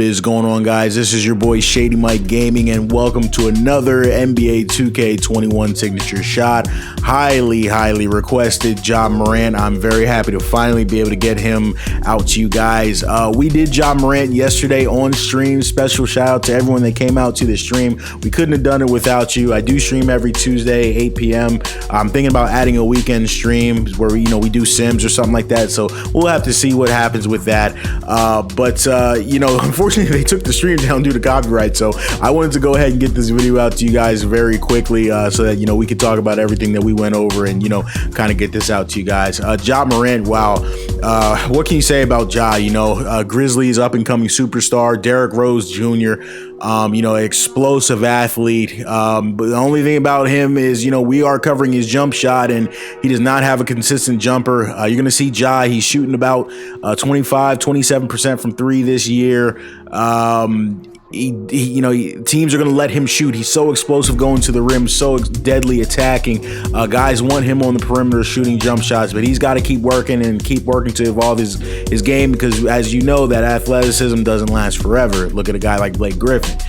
is going on, guys? This is your boy ShadyMikeGaming, and welcome to another NBA 2K21 signature shot. Highly requested Ja Morant. I'm very happy to finally be able to get him out to you guys. We did Ja Morant yesterday on stream. Special shout out to everyone that came out to the stream. We couldn't have done it without you. I do stream every Tuesday, 8 p.m. I'm thinking about adding a weekend stream where we do Sims or something like that. So we'll have to see what happens with that. But unfortunately, they took the stream down due to copyright. So I wanted to go ahead and get this video out to you guys very quickly so that, we could talk about everything that we went over and, kind of get this out to you guys. Ja Morant, wow. What can you say about Ja? Grizzlies up and coming superstar, Derrick Rose Jr., explosive athlete. But the only thing about him is, we are covering his jump shot and he does not have a consistent jumper. You're going to see Ja, he's shooting about 27% from three this year. Teams are going to let him shoot. He's so explosive going to the rim, so deadly attacking. Guys want him on the perimeter shooting jump shots, but he's got to keep working to evolve his game, because as you know, that athleticism doesn't last forever. Look at a guy like Blake Griffin.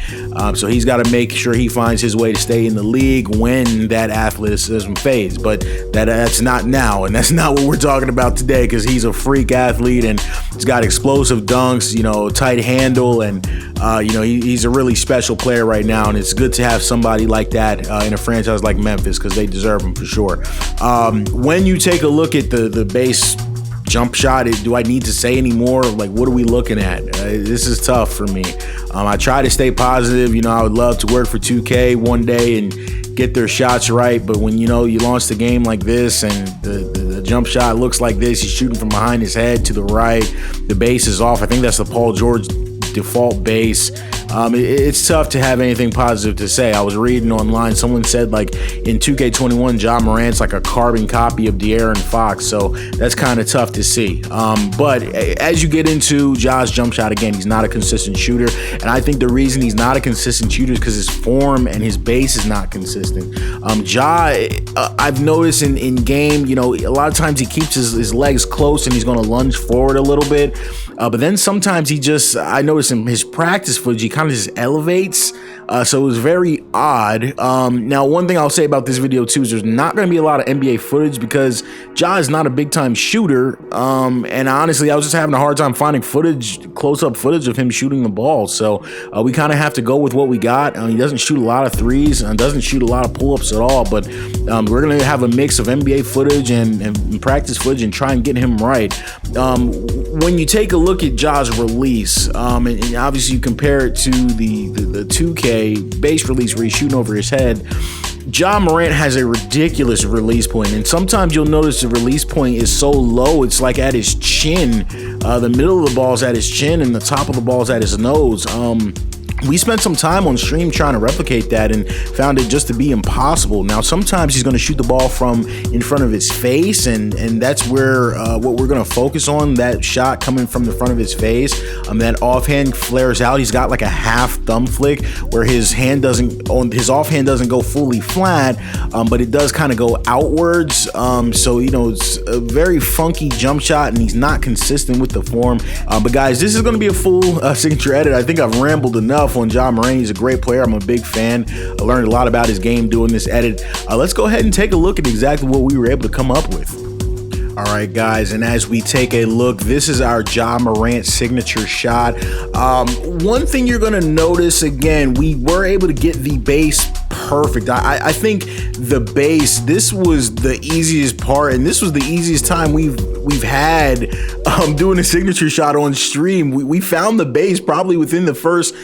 So he's got to make sure he finds his way to stay in the league when that athleticism fades. But that's not now, and that's not what we're talking about today, because he's a freak athlete and he's got explosive dunks, tight handle, and he's a really special player right now, and it's good to have somebody like that in a franchise like Memphis, because they deserve him for sure. When you take a look at the base jump shot, do I need to say any more? Like, what are we looking at? This is tough for me. I try to stay positive. I would love to work for 2K one day and get their shots right, but when you launch the game like this and the jump shot looks like this, he's shooting from behind his head to the right, the base is off. I think that's the Paul George default base. It's tough to have anything positive to say. I was reading online, someone said like in 2K21 Ja Morant's like a carbon copy of De'Aaron Fox, so that's kind of tough to see. But as you get into Ja's jump shot, again, he's not a consistent shooter, and I think the reason he's not a consistent shooter is because his form and his base is not consistent. I've noticed in game, a lot of times he keeps his legs close and he's going to lunge forward a little bit, but then sometimes I notice in his practice footage, he kind of just elevates. So it was very odd. Now, one thing I'll say about this video too is there's not going to be a lot of NBA footage because Ja is not a big time shooter. And honestly, I was just having a hard time finding close-up footage of him shooting the ball. So we kind of have to go with what we got. He doesn't shoot a lot of threes and doesn't shoot a lot of pull-ups at all. But we're going to have a mix of NBA footage and practice footage and try and get him right. When you take a look at Ja's release, and obviously you compare it to the 2K base release where he's shooting over his head, Ja Morant has a ridiculous release point, and sometimes you'll notice the release point is so low, it's like at his chin. The middle of the ball is at his chin and the top of the ball is at his nose. We spent some time on stream trying to replicate that and found it just to be impossible. Now, sometimes he's going to shoot the ball from in front of his face, and that's where what we're going to focus on, that shot coming from the front of his face. That offhand flares out. He's got like a half thumb flick where his offhand doesn't go fully flat, but it does kind of go outwards. So it's a very funky jump shot, and he's not consistent with the form. But guys, this is going to be a full signature edit. I think I've rambled enough on Ja Morant. He's a great player. I'm a big fan. I learned a lot about his game doing this edit. Let's go ahead and take a look at exactly what we were able to come up with. All right, guys, and as we take a look, this is our Ja Morant signature shot. One thing you're going to notice, again, we were able to get the base perfect. I think the base, this was the easiest part, and this was the easiest time we've had doing a signature shot on stream. We found the base probably within the first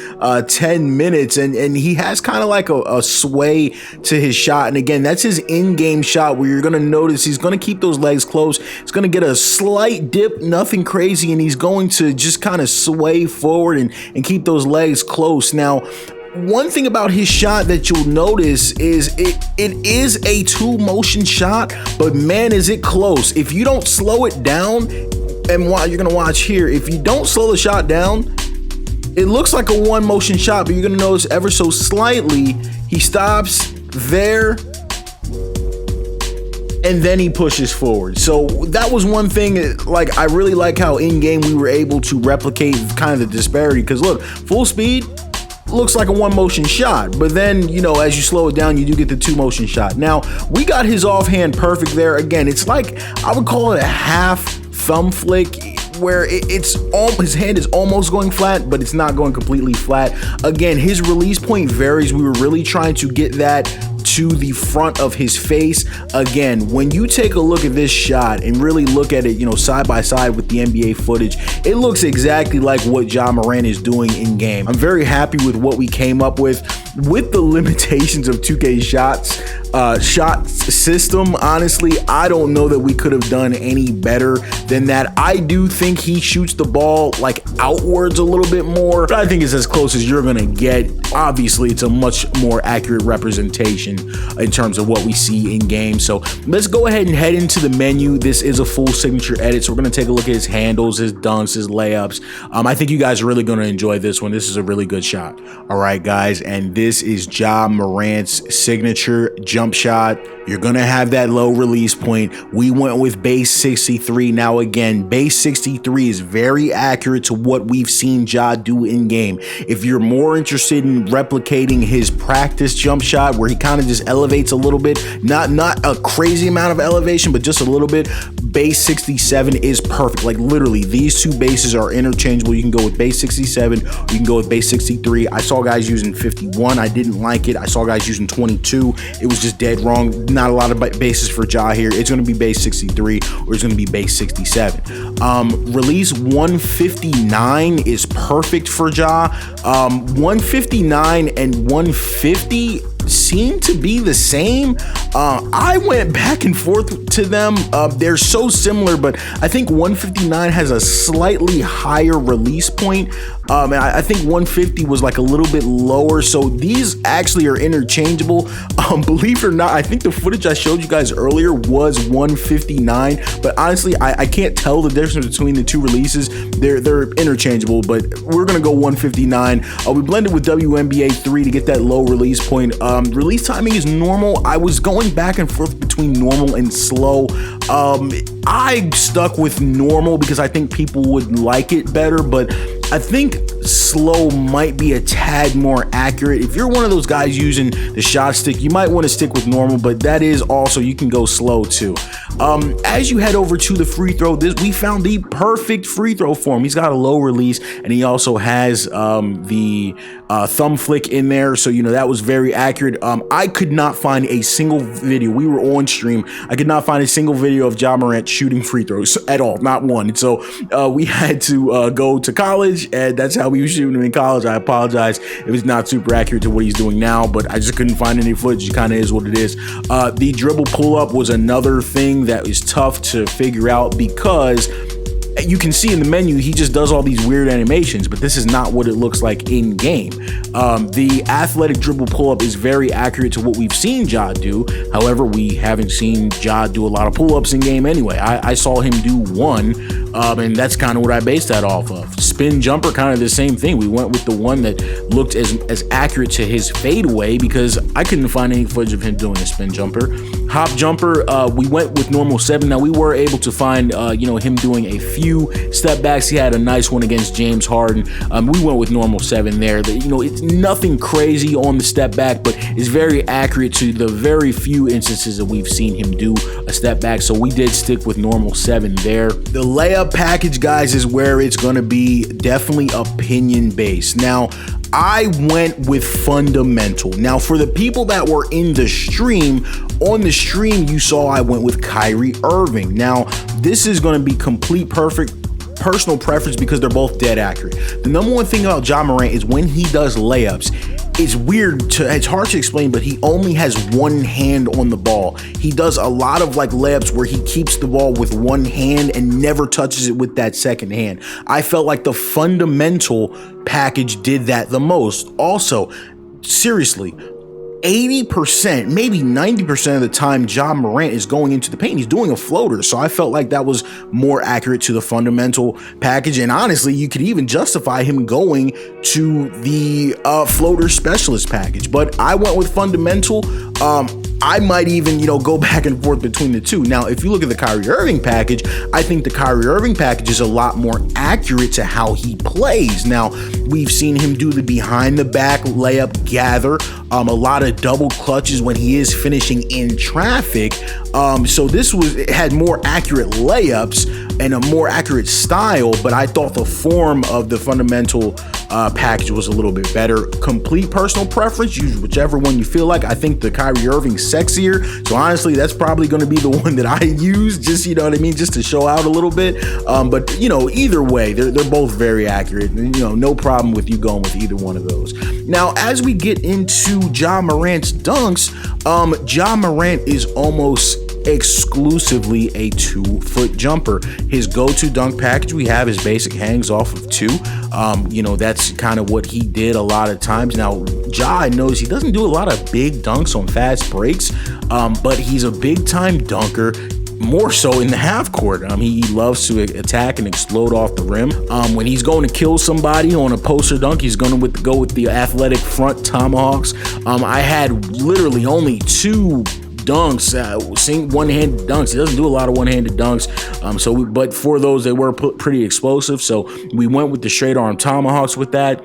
10 minutes, and he has kind of like a sway to his shot. And again, that's his in-game shot where you're going to notice he's going to keep those legs close. He's going to get a slight dip, nothing crazy, and he's going to just kind of sway forward and keep those legs close. Now, one thing about his shot that you'll notice is it is a two motion shot, but man, is it close. If you don't slow it down, and you're gonna watch here, if you don't slow the shot down, it looks like a one motion shot, but you're gonna notice ever so slightly he stops there, and then he pushes forward. So that was one thing. Like, I really like how in game we were able to replicate kind of the disparity, because look, full speed looks like a one motion shot, but then, you know, as you slow it down, you do get the two motion shot. Now, we got his offhand perfect there. Again, it's like, I would call it a half thumb flick, where his hand is almost going flat, but it's not going completely flat. Again, his release point varies. We were really trying to get that to the front of his face. Again, when you take a look at this shot and really look at it, you know, side by side with the NBA footage, it looks exactly like what Ja Morant is doing in game. I'm very happy with what we came up with the limitations of 2K shot system. Honestly, I don't know that we could have done any better than that. I do think he shoots the ball like outwards a little bit more, but I think it's as close as you're gonna get. Obviously, it's a much more accurate representation in terms of what we see in game. So let's go ahead and head into the menu. This is a full signature edit, so we're gonna take a look at his handles, his dunks, his layups. I think you guys are really gonna enjoy this one. This is a really good shot. All right, guys, and this is Ja Morant's signature jump shot. You're gonna have that low release point. We went with base 63. Now again, base 63 is very accurate to what we've seen Ja do in game. If you're more interested in replicating his practice jump shot, where he kind of just elevates a little bit, not a crazy amount of elevation, but just a little bit, base 67 is perfect. Like, literally, these two bases are interchangeable. You can go with base 67, or you can go with base 63. I saw guys using 51. I didn't like it. I saw guys using 22. It was just dead wrong. Not a lot of bases for Ja here. It's going to be base 63, or it's going to be base 67. Release 159 is perfect for Ja. 159 and 150 seem to be the same. I went back and forth to them. They're so similar, but I think 159 has a slightly higher release point. And I think 150 was like a little bit lower. So these actually are interchangeable. Believe it or not, I think the footage I showed you guys earlier was 159, but honestly, I can't tell the difference between the two releases. They're interchangeable, but we're gonna go 159. We blended with WNBA 3 to get that low release point. Release timing is normal. I was going back and forth between normal and slow. I stuck with normal because I think people would like it better, but I think slow might be a tad more accurate. If you're one of those guys using the shot stick, you might want to stick with normal, but that is also, you can go slow too. As you head over to the free throw, we found the perfect free throw for him. He's got a low release, and he also has the thumb flick in there, so you know that was very accurate. I could not find a single video. We were on stream. I could not find a single video of Ja Morant shooting free throws at all, not one. So we had to go to college, and that's how we were shooting them in college. I apologize if it's not super accurate to what he's doing now, but I just couldn't find any footage. It kind of is what it is. The dribble pull up was another thing that is tough to figure out, because you can see in the menu he just does all these weird animations, but this is not what it looks like in game. The athletic dribble pull-up is very accurate to what we've seen Ja do. However, we haven't seen Ja do a lot of pull-ups in game anyway. I saw him do one, and that's kind of what I based that off of. Spin jumper, kind of the same thing. We went with the one that looked as accurate to his fadeaway, because I couldn't find any footage of him doing a spin jumper. Hop jumper, we went with normal 7. Now we were able to find him doing a few step backs. He had a nice one against James Harden. We went with normal 7 there. It's nothing crazy on the step back, but it's very accurate to the very few instances that we've seen him do a step back. So we did stick with normal 7 there. The layup package, guys, is where it's going to be definitely opinion based. Now, I went with fundamental. Now, for the people that were in the stream, on the stream, you saw I went with Kyrie Irving. Now, this is going to be complete perfect personal preference because they're both dead accurate. The number one thing about Ja Morant is when he does layups, it's hard to explain, but he only has one hand on the ball. He does a lot of like layups where he keeps the ball with one hand and never touches it with that second hand. I felt like the fundamental package did that the most. Also, seriously, 80%, maybe 90% of the time, Ja Morant is going into the paint. He's doing a floater. So I felt like that was more accurate to the fundamental package. And honestly, you could even justify him going to the floater specialist package. But I went with fundamental. I might even, go back and forth between the two. Now, if you look at the Kyrie Irving package, I think the Kyrie Irving package is a lot more accurate to how he plays. Now, we've seen him do the behind the back layup gather, a lot of double clutches when he is finishing in traffic. So it had more accurate layups and a more accurate style, but I thought the form of the fundamental package was a little bit better. Complete personal preference, use whichever one you feel like. I think the Kyrie Irving's sexier, so honestly, that's probably going to be the one that I use, just, just to show out a little bit. But either way, they're both very accurate. No problem with you going with either one of those. Now, as we get into Ja Morant's dunks, Ja Morant is almost exclusively a 2-foot jumper. His go-to dunk package we have is basic hangs off of 2. That's kind of what he did a lot of times. Now, Ja knows he doesn't do a lot of big dunks on fast breaks, but he's a big-time dunker, more so in the half court. He loves to attack and explode off the rim. When he's going to kill somebody on a poster dunk, he's going to go with the athletic front tomahawks. I had literally only 2 dunks, one-handed dunks. He doesn't do a lot of one-handed dunks, but for those, they were pretty explosive, so we went with the straight arm tomahawks with that.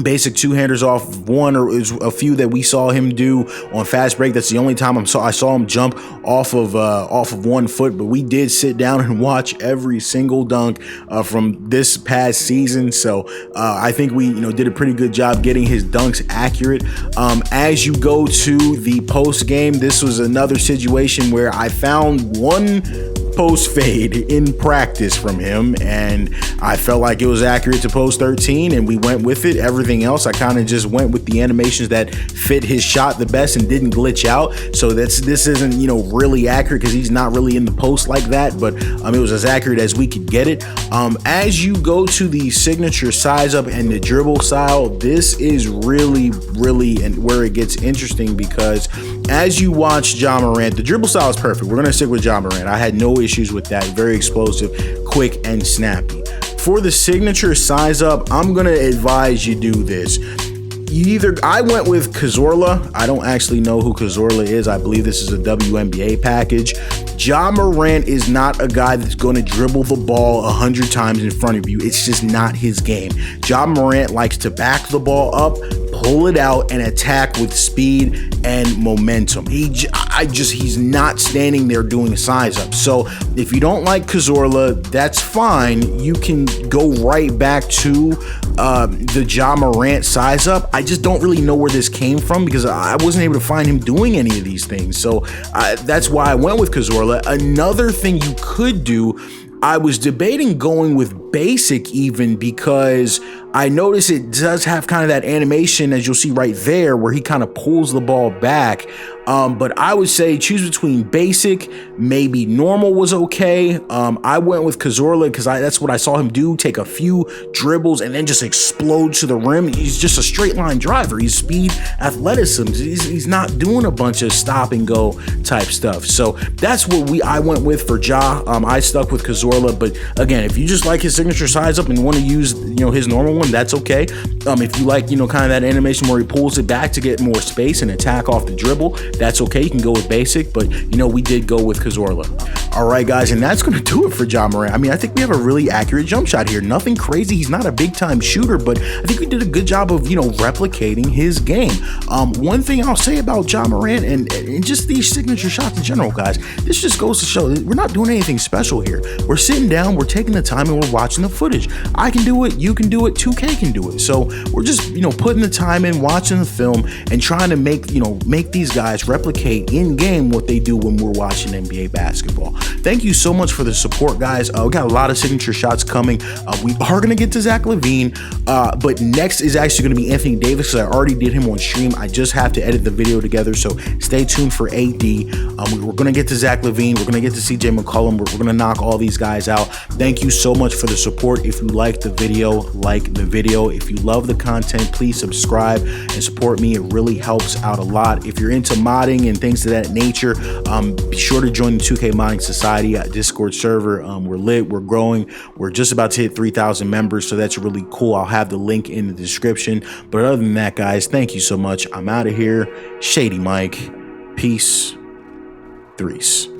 Basic 2-handers off one, or is a few that we saw him do on fast break. That's the only time I saw him jump off of 1 foot. But we did sit down and watch every single dunk from this past season. So I think we did a pretty good job getting his dunks accurate. As you go to the post game, this was another situation where I found one post fade in practice from him, and I felt like it was accurate to post 13, and we went with it. Everything else, I kind of just went with the animations that fit his shot the best and didn't glitch out. So this isn't really accurate because he's not really in the post like that, but it was as accurate as we could get it. As you go to the signature size up and the dribble style, this is really and where it gets interesting, because as you watch Ja Morant, the dribble style is perfect. We're gonna stick with Ja Morant. I had no issues with that. Very explosive, quick, and snappy. For the signature size up, I'm gonna advise you do this. I went with Cazorla. I don't actually know who Cazorla is. I believe this is a WNBA package. Ja Morant is not a guy that's going to dribble the ball 100 times in front of you. It's just not his game. Ja Morant likes to back the ball up, pull it out, and attack with speed and momentum. He's not standing there doing size up. So if you don't like Cazorla, that's fine. You can go right back to the Ja Morant size up. I just don't really know where this came from, because I wasn't able to find him doing any of these things. So that's why I went with Cazorla. Another thing you could do, I was debating going with basic even, because I noticed it does have kind of that animation, as you'll see right there, where he kind of pulls the ball back. But I would say choose between basic, maybe normal was okay. I went with Cazorla because that's what I saw him do, take a few dribbles and then just explode to the rim. He's just a straight line driver. He's speed, athleticism. He's not doing a bunch of stop and go type stuff. So that's what I went with for Ja. I stuck with Cazorla, but again, if you just like his signature size up and want to use his normal one, that's okay. If you like kind of that animation where he pulls it back to get more space and attack off the dribble, that's okay. You can go with basic, but we did go with Cazorla. All right, guys, and that's going to do it for Ja Morant. I think we have a really accurate jump shot here. Nothing crazy. He's not a big time shooter, but I think we did a good job of replicating his game. One thing I'll say about Ja Morant and just these signature shots in general, guys, this just goes to show that we're not doing anything special here. We're sitting down, we're taking the time, and we're watching the footage. I can do it, you can do it, 2K can do it. So we're just putting the time in, watching the film, and trying to make these guys replicate in game what they do when we're watching NBA basketball. Thank you so much for the support, guys. We got a lot of signature shots coming. We are going to get to Zach LaVine, but next is actually going to be Anthony Davis, because I already did him on stream. I just have to edit the video together, so stay tuned for AD. We're going to get to Zach LaVine. We're going to get to CJ McCollum. We're going to knock all these guys out. Thank you so much for the support. If you like the video, like the video. If you love the content, please subscribe and support me. It really helps out a lot. If you're into modding and things of that nature, be sure to join the 2K Modding Society Discord server. We're lit, we're growing, we're just about to hit 3,000 members, so that's really cool. I'll have the link in the description. But other than that, guys, thank you so much. I'm out of here. Shady Mike, Peace. Threes.